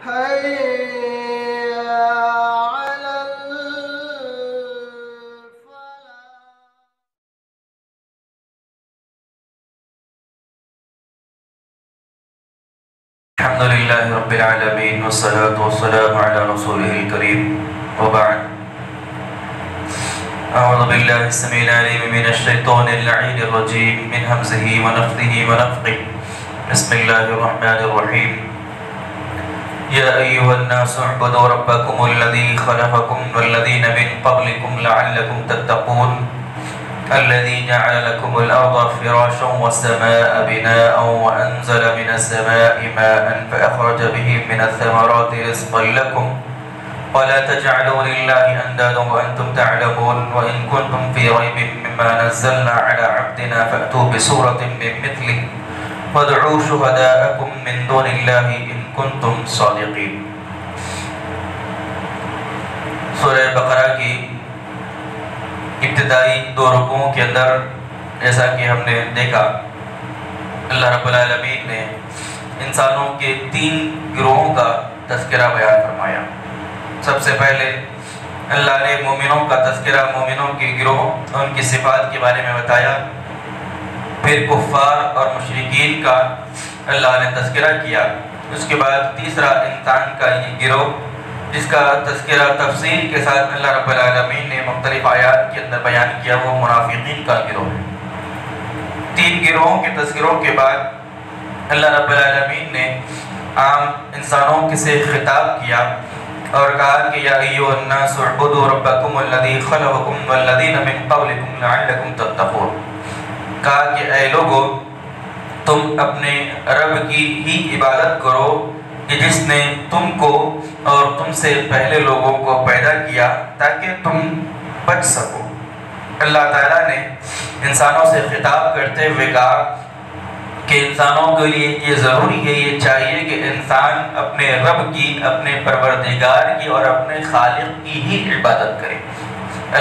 حي على الحمد لله رب العالمين والصلاة والسلام على رسوله الكريم وبعد. أعوذ بالله السميع العليم من الشيطان اللعين الرجيم من همزه ونفثه ونفخه. بسم الله الرحمن الرحيم. يا أيها الناس اعبدوا ربكم الذي خلقكم والذين من قبلكم لعلكم تتقون الذي جعل لكم الأرض فراشا والسماء بناء وأنزل من السماء ماء فأخرج به من الثمرات رزقا لكم ولا تجعلوا لله أندادا وأنتم تعلمون وإن كنتم في ريب مما نزلنا على عبدنا فأتوا بسورة من مثله وادعوا شهداءكم من دون الله إن كنتم صادقين. سورہ بقرہ کی ابتدائی دو رکوعوں کے اندر جیسا کہ ہم نے دیکھا اللہ رب العالمین نے انسانوں کے 3 گروہوں کا تذکرہ بیان فرمایا. سب سے پہلے اللہ نے مومنوں کا تذکرہ، مومنوں کے گروہ، ان کی صفات کے بارے میں بتایا. پھر کفار اور مشرکین کا اللہ نے تذکرہ کیا. اس کے بعد تیسرا انسان کا یہ گروہ جس کا تذکرہ تفصیل کے ساتھ اللہ رب العالمین نے مختلف آیات کے اندر بیان کیا، وہ منافقین کا گروہ ہے. 3 گروہوں کے تذکروں کے بعد اللہ رب العالمین نے عام انسانوں سے خطاب کیا اور کہا کہ یا ایھا الناس اعبدوا ربکم الذی خلقکم والذین من قبلکم لعلکم تتقون. کہا کہ اے لوگو، تم اپنے رب کی ہی عبادت کرو کہ جس نے تم کو اور تم سے پہلے لوگوں کو پیدا کیا تاکہ تم بچ سکو. اللہ تعالیٰ نے انسانوں سے خطاب کرتے ہوئے کہا کہ انسانوں کے لیے یہ ضروری ہے، یہ چاہیے کہ انسان اپنے رب کی، اپنے پروردگار کی اور اپنے خالق کی ہی عبادت کرے.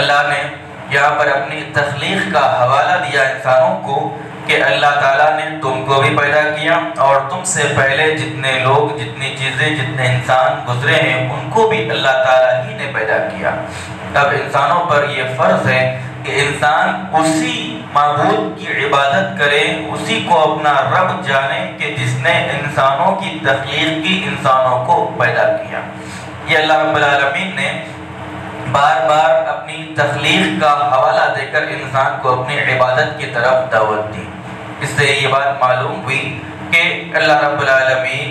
اللہ نے یہاں پر اپنی تخلیق کا حوالہ دیا انسانوں کو کہ اللہ تعالیٰ نے تم کو بھی پیدا کیا اور تم سے پہلے جتنے لوگ، جتنی چیزیں، جتنے انسان گزرے ہیں ان کو بھی اللہ تعالیٰ ہی نے پیدا کیا. اب انسانوں پر یہ فرض ہے کہ انسان اسی معبود کی عبادت کرے، اسی کو اپنا رب جانے کہ جس نے انسانوں کی تخلیق کی، انسانوں کو پیدا کیا. یہ اللہ رب العالمین نے بار بار اپنی تخلیق کا حوالہ دے کر انسان کو اپنی عبادت کی طرف دعوت دی. اس سے یہ بات معلوم ہوئی کہ اللہ رب العالمین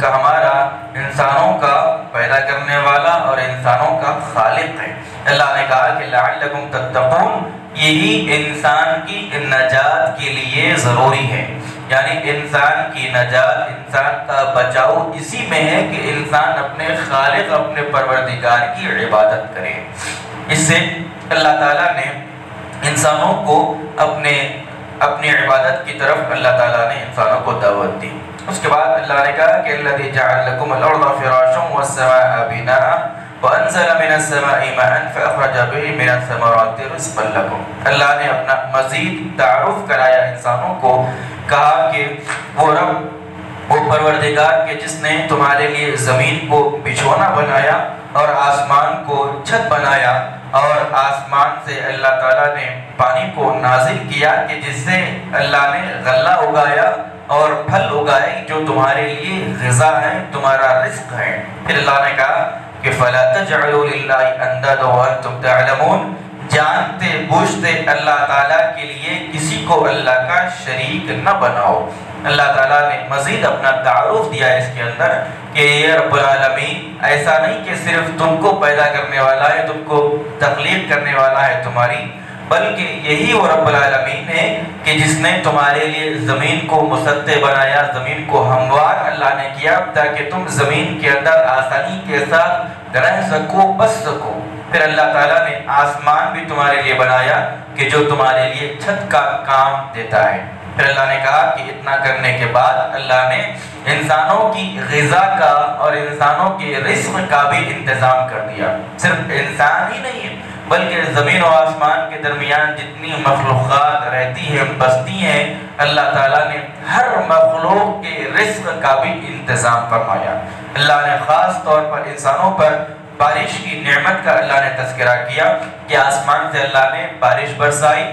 ہمارا انسانوں کا پیدا کرنے والا اور انسانوں کا خالق ہے. اللہ نے کہا کہ لعلکم تتقون، یہی انسان کی نجات کے لیے ضروری ہے. یعنی انسان کی نجات، انسان کا بچاؤ اسی میں ہے کہ انسان اپنے خالق، اپنے پروردگار کی عبادت کرے. اس سے اللہ تعالیٰ نے انسانوں کو اپنی عبادت کی طرف اللہ تعالیٰ نے انسانوں کو دعوت دی. اس کے بعد اللہ نے کہا کہ الذی جعل لکم الارض فراشا والسماء بناء وانزل من السماء ماء فاخرج به من الثمرات رزقا لكم. اللہ نے اپنا مزید تعارف کرایا انسانوں کو، کہا کہ وہ رب، وہ پروردگار کہ جس نے تمہارے لیے زمین کو بچھونا بنایا اور آسمان کو چھت بنایا، اور آسمان سے اللہ تعالیٰ نے پانی کو نازل کیا کہ جس سے اللہ نے غلہ اگایا اور پھل اگائے جو تمہارے لیے غذا ہے، تمہارا رزق ہے. پھر اللہ نے کہا کہ فَلَا تَجْعَلُوا لِلَّهِ أَنْدَادًا وَأَنْتُمْ تَعْلَمُونَ، جانتے بوجھتے اللہ تعالیٰ کے لیے کسی کو اللہ کا شریک نہ بناؤ. اللہ تعالیٰ نے مزید اپنا تعارف دیا اس کے اندر کہ یہ رب العالمین ایسا نہیں کہ صرف تم کو پیدا کرنے والا ہے، تم کو تخلیق کرنے والا ہے تمہاری، بلکہ یہی وہ رب العالمین ہے کہ جس نے تمہارے لیے زمین کو مسطح بنایا، زمین کو ہموار اللہ نے کیا تاکہ تم زمین کے اندر آسانی کے ساتھ رہ سکو، بس سکو. پھر اللہ تعالیٰ نے آسمان بھی تمہارے لیے بنایا کہ جو تمہارے لیے چھت کا کام دیتا ہے. پھر اللہ نے کہا کہ اتنا کرنے کے بعد اللہ نے انسانوں کی غذا کا اور انسانوں کے رزق کا بھی انتظام کر دیا. صرف انسان ہی نہیں ہے بلکہ زمین و آسمان کے درمیان جتنی مخلوقات رہتی ہیں بستی ہیں، اللہ تعالیٰ نے ہر مخلوق کے رزق کا بھی انتظام فرمایا۔ اللہ نے خاص طور پر انسانوں پر بارش کی نعمت کا اللہ نے تذکرہ کیا کہ آسمان سے اللہ نے بارش برسائی،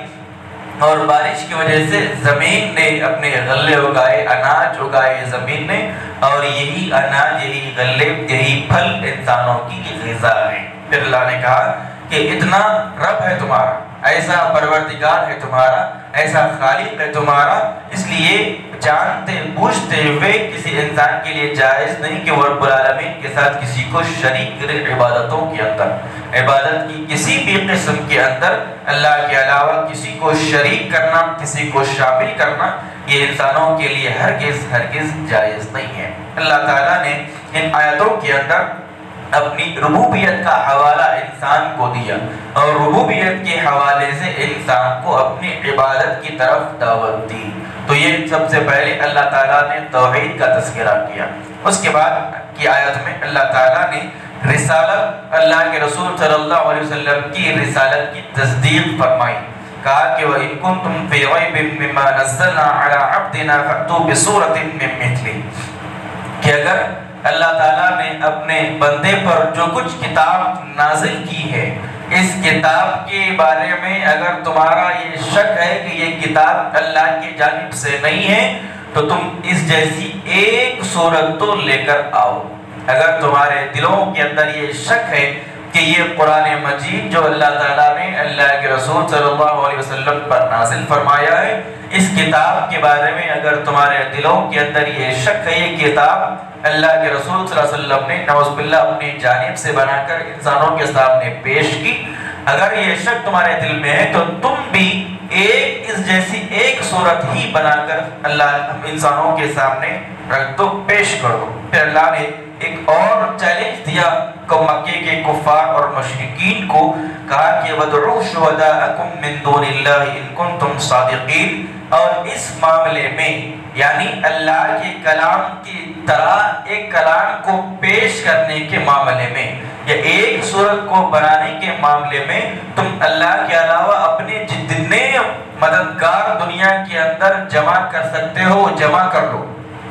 اور بارش کی وجہ سے زمین نے اپنے غلے اگائے، اناج اگائے زمین نے، اور یہی اناج، یہی غلے، یہی پھل انسانوں کی غذا ہے۔ پھر اللہ نے کہا کہ اتنا رب ہے تمہارا، ایسا پروردگار ہے تمہارا، ایسا خالق ہے تمہارا، اس لیے جانتے بوجھتے ہوئے کسی انسان کے لیے جائز نہیں کہ وہ رب العالمین کے ساتھ کسی کو شریک کرے عبادتوں کے اندر۔ عبادت کی کسی بھی قسم کے اندر اللہ کے علاوہ کسی کو شریک کرنا، کسی کو شامل کرنا، یہ انسانوں کے لیے ہرگز جائز نہیں ہے۔ اللہ تعالیٰ نے ان آیتوں کے اندر اپنی ربوبیت کا حوالہ انسان کو دیا، اور ربوبیت کے حوالے سے انسان کو اپنی عبادت کی طرف دعوت دی۔ تو یہ سب سے پہلے اللہ تعالیٰ نے توحید کا تذکرہ کیا۔ اس کے بعد کی آیت میں اللہ تعالیٰ نے رسالت، اللہ کے رسول صلی اللہ علیہ وسلم کی رسالت کی تصدیق فرمائی۔ کہا کہ وَإِن كُنتُمْ فِي رَيْبٍ مِّمَّا نَزَّلْنَا عَلَىٰ عَبْدِنَا فَأْتُوا بِسُورَةٍ مِّن مِّثْلِهِ، کہ اگر اللہ تعالیٰ نے اپنے بندے پر جو کچھ کتاب نازل کی ہے، اس کتاب کے بارے میں اگر تمہارا یہ شک ہے کہ یہ کتاب اللہ کی جانب سے نہیں ہے، تو تم اس جیسی ایک سورت تو لے کر آؤ۔ اگر تمہارے دلوں کے اندر یہ شک ہے کہ یہ قرآن مجید جو اللہ تعالیٰ نے اللہ کے رسول صلی اللہ علیہ وسلم پر نازل فرمایا ہے، اس کتاب کے بارے میں اگر تمہارے دلوں کے اندر یہ شک ہے یہ کتاب اللہ کے رسول صلی اللہ علیہ وسلم نے نعوذ باللہ اپنی جانب سے بنا کر انسانوں کے سامنے پیش کی، اگر یہ شک تمہارے دل میں ہے تو تم بھی اس جیسی ایک صورت ہی بنا کر اللہ انسانوں کے سامنے رکھ دو، پیش کر دو۔ پھر اللہ نے ایک اور چیلنج دیا کو مکے کے کفار اور مشرکین کو، کہا کہ وَادْعُوا شُهَدَاءَكُم مِّن دُونِ اللَّهِ إِن كُنتُمْ صَادِقِينَ، اور اس معاملے میں یعنی اللہ کے کلام کی طرح ایک کلام کو پیش کرنے کے معاملے میں یا ایک صورت کو بنانے کے معاملے میں تم اللہ کے علاوہ اپنے جتنے مددگار دنیا کے اندر جمع کر سکتے ہو جمع کر لو۔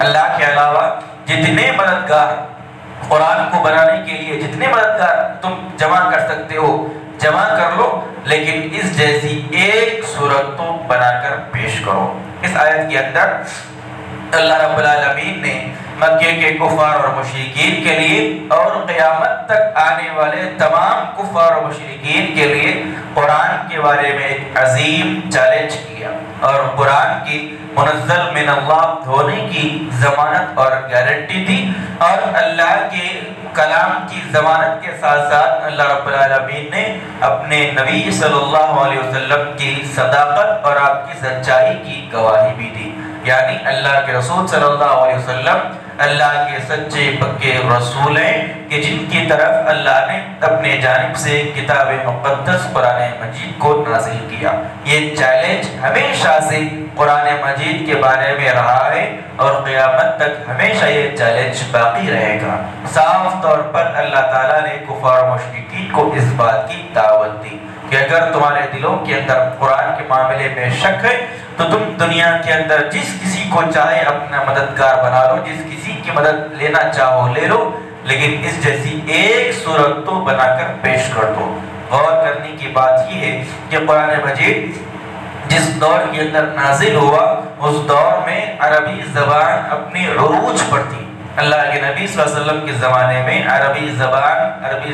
اللہ کے علاوہ جتنے مددگار قرآن کو بنانے کے لیے جتنے مددگار تم جمع کر سکتے ہو جمع کر لو، لیکن اس جیسی ایک صورت تو بنا کر پیش کرو۔ اس آیت کے اندر اللہ رب العالمین نے مکے کے کفار اور مشرکین کے لیے اور قیامت تک آنے والے تمام کفار اور مشرکین کے لیے قرآن کے بارے میں ایک عظیم چیلنج کیا، اور قرآن کی منزل من اللہ ہونے کی ضمانت اور گارنٹی دی، اور اللہ کے کلام کی ضمانت کے ساتھ ساتھ اللہ رب العالمین نے اپنے نبی صلی اللہ علیہ وسلم کی صداقت اور آپ کی سچائی کی گواہی بھی دی۔ یعنی اللہ کے رسول صلی اللہ علیہ وسلم اللہ کے سچے پکے رسول ہیں کہ جن کی طرف اللہ نے اپنے جانب سے کتاب مقدس قرآن مجید کو نازل کیا۔ یہ چیلنج ہمیشہ سے قرآن مجید کے بارے میں رہا ہے اور قیامت تک ہمیشہ یہ چیلنج باقی رہے گا۔ صاف طور پر اللہ تعالیٰ نے کفار و مشرکین کو اس بات کی دعوت دی کہ اگر تمہارے دلوں کے اندر قرآن کے معاملے میں شک ہے تو تم دنیا کے اندر جس کسی کو چاہے اپنا مددگار بنا لو، جس کسی کی مدد لینا چاہو لے لو، لیکن اس جیسی ایک صورت تو بنا کر پیش کر دو۔ غور کرنے کی بات یہ ہے کہ قرآن مجید جس دور کے اندر نازل ہوا اس دور میں عربی زبان اپنی عروج پر تھی۔ اللہ کے نبی صلی اللہ علیہ وسلم کے زمانے میں عربی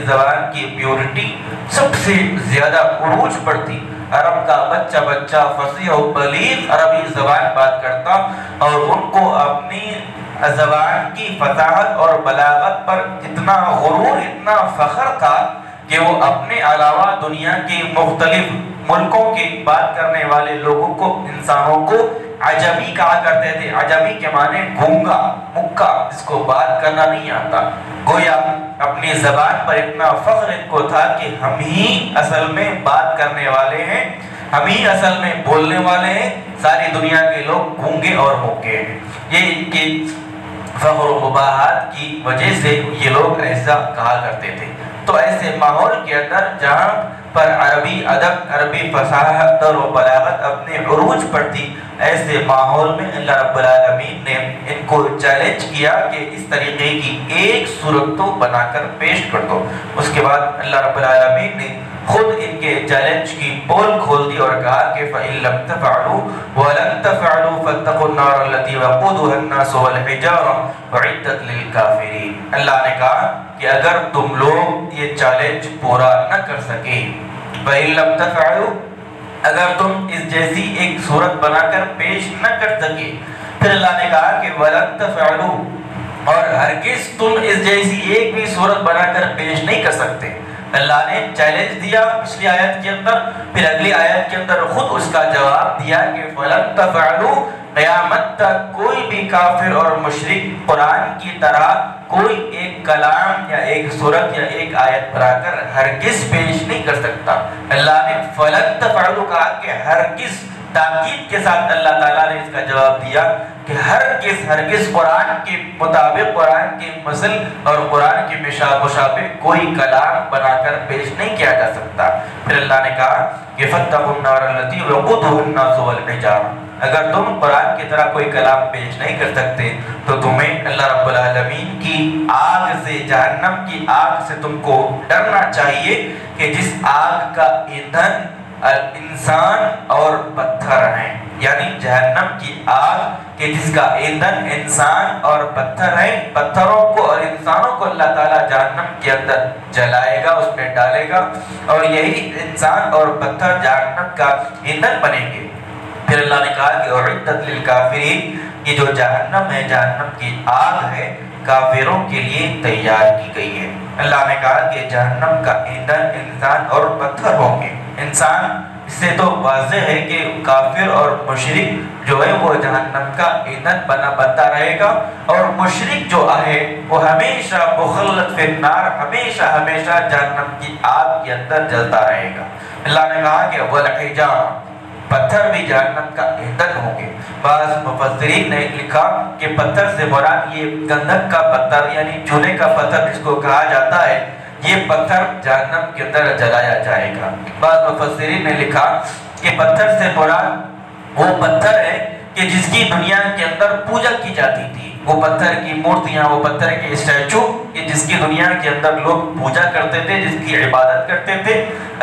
زبان کی پیورٹی سب سے زیادہ عروج پر تھی۔ عرب کا بچہ فصیح و بلیغ عربی زبان بات کرتا، اور ان کو اپنی زبان کی فصاحت اور بلاغت پر اتنا غرور، اتنا فخر تھا کہ وہ اپنے علاوہ دنیا کے مختلف ملکوں کے بات کرنے والے لوگوں کو، انسانوں کو عجمی کہا کرتے تھے۔ عجمی کے معنی گونگا، مکہ، جس کو بات کرنا نہیں آتا۔ گویا اپنی زبان پر اتنا فخر ان کو تھا کہ ہم ہی اصل میں بات کرنے والے ہیں، ہم ہی اصل میں بولنے والے ہیں، ساری دنیا کے لوگ گونگے اور موکے ہیں۔ یہ ان کے فخر و مباحات کی وجہ سے یہ لوگ ایسا کہا کرتے تھے۔ تو ایسے ماحول کے اندر جہاں پر عربی ادب، عربی فصاحت اور بلاغت اپنے عروج پر تھی، ایسے ماحول میں اللہ رب العالمین نے ان کو چیلنج کیا کہ اس طریقے کی ایک صورت تو بنا کر پیش کر دو۔ اس کے بعد اللہ رب العالمین نے خود ان کے چیلنج کی پول کھول دی اور کہا کہ فَإِن لَمْ تَفْعَلُوا وَلَن تَفْعَلُوا فَاتَّقُوا النَّارَ الَّتِي وَقُودُهَا النَّاسُ وَالْحِجَارَةُ أُعِدَّتْ لِلْكَافِرِينَ۔ اللہ نے کہا کہ اگر تم لوگ یہ چیلنج پورا نہ کر سکے، فَإِن لَمْ تَفْعَلُوا، اگر تم اس جیسی ایک صورت بنا کر پیش نہ کر سکے، پھر اللہ نے کہا کہ وَلَن تَفْعَلُوا، اور ہرگز تم اس جیسی ایک بھی صورت بنا کر پیش نہیں کر سکتے۔ اللہ نے چیلنج دیا پچھلی آیت کے اندر، پھر اگلی آیت کے اندر خود اس کا جواب دیا کہ فَلَن تَفْعَلُوا، قیامت تک کوئی بھی کافر اور مشرک قرآن کی طرح کوئی ایک کلام یا ایک صورت یا ایک آیت بنا کر ہرگز پیش نہیں کر سکتا۔ اللہ نے فَلَن تَفْعَلُوا کہا کہ ہرگز، تاکید کے ساتھ اللہ تعالیٰ نے اس کا جواب دیا کہ ہرگز قرآن کے مطابق، قرآن کے مثل اور قرآن کے مشابہ کوئی کلام بنا کر پیش نہیں کیا جا سکتا۔ پھر اللہ نے کہا کہ فَاتَّقُوا النَّارَ الَّتِي وَقُودُهَا النَّاسُ وَالْحِجَارَةُ، اگر تم قرآن کی طرح کوئی کلام پیش نہیں کر سکتے تو تمہیں اللہ رب العالمین کی آگ سے، جہنم کی آگ سے تم کو ڈرنا چاہیے کہ جس آگ کا ایندھن انسان اور پتھر ہیں، یعنی جہنم کی آگ کہ جس کا ایندھن انسان اور پتھر ہیں، پتھروں کو اور انسانوں کو اللہ تعالیٰ جہنم کے اندر جلائے گا، اس میں ڈالے گا، اور یہی انسان اور پتھر جہنم کا ایندھن بنیں گے۔ پھر اللہ نے کہا کہ اعدت للکافرین، یہ جو جہنم ہے، جہنم کی آگ ہے، کافروں کے لیے تیار کی گئی ہے۔ اللہ نے کہا کہ جہنم کا ایندھن انسان اور پتھر ہوں گے۔ انسان، اس سے تو واضح ہے کہ کافر اور مشرک جو ہے وہ جہنم کا ایندھن بنتا رہے گا، اور مشرک جو ہے وہ ہمیشہ مخلد فی النار، ہمیشہ جہنم کی آگ کے اندر جلتا رہے گا۔ اللہ نے کہا کہ والحجارہ، پتھر بھی جہنم کا ایندھن ہوں گے۔ بعض مفسرین نے لکھا کہ پتھر سے مراد یہ گندھک کا پتھر، یعنی چونے کا پتھر جس کو کہا جاتا ہے، یہ پتھر جہنم کے اندر جلایا جائے گا۔ بعض مفسرین نے لکھا کہ پتھر سے مراد وہ پتھر ہے کہ جس کی دنیا کے اندر پوجا کی جاتی تھی، وہ پتھر کی مورتیاں، وہ پتھر کے اسٹیچو کہ جس کی دنیا کے اندر لوگ پوجا کرتے تھے، جس کی عبادت کرتے تھے،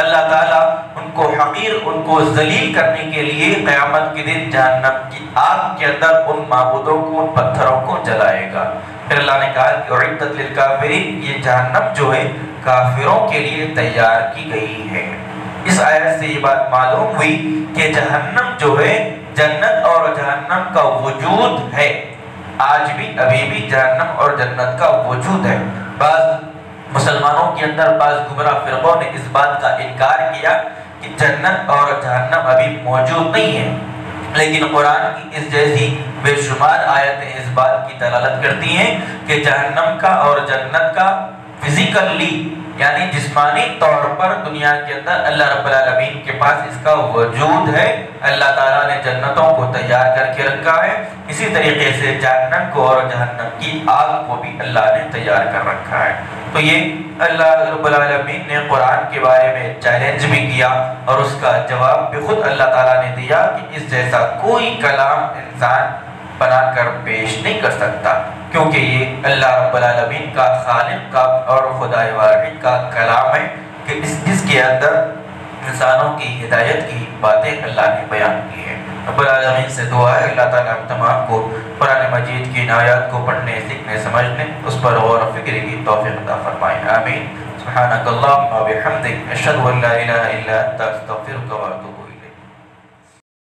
اللہ تعالیٰ ان کو حقیر، ان کو ذلیل کرنے کے لیے قیامت کے دن جہنم کی آگ کے اندر ان معبودوں کو، ان پتھروں کو جلائے گا۔ پھر اللہ نے کہا کہ اعدت للکافرین، یہ جہنم جو ہے کافروں کے لیے تیار کی گئی ہے۔ اس آیت سے یہ بات معلوم ہوئی کہ جہنم جو ہے، جنت اور جہنم کا وجود ہے، آج بھی ابھی بھی جہنم اور جنت کا وجود ہے۔ بعض مسلمانوں کے اندر بعض گمراہ فرقوں نے اس بات کا انکار کیا کہ جنت اور جہنم ابھی موجود نہیں ہے، لیکن قرآن کی اس جیسی بے شمار آیتیں اس بات کی دلالت کرتی ہیں کہ جہنم کا اور جنت کا فزیکلی، یعنی جسمانی طور پر دنیا کے اندر اللہ رب العالمین کے پاس اس کا وجود ہے۔ اللہ تعالیٰ نے جنتوں کو تیار کر کے رکھا ہے، اسی طریقے سے جہنم کو اور جہنم کی آگ کو بھی اللہ نے تیار کر رکھا ہے۔ تو یہ اللہ رب العالمین نے قرآن کے بارے میں چیلنج بھی کیا، اور اس کا جواب بھی خود اللہ تعالیٰ نے دیا کہ اس جیسا کوئی کلام انسان بنا کر پیش نہیں کر سکتا، کیونکہ یہ اللہ رب العالمین کا، خالق کا اور خدا واحد کا کلام ہے کہ جس کے اندر انسانوں کی ہدایت کی باتیں اللہ نے بیان کی ہیں۔ رب العالمین سے دعا ہے اللہ تعالیٰ ہم تمام کو قرآن مجید کی آیات کو پڑھنے، سیکھنے، سمجھنے، اس پر غور و فکر کی توفیق عطا فرمائے، آمین۔ سبحانک اللہم و بحمدک، اشہد ان لا الہ الا انت، استغفرک و اتوب الیک۔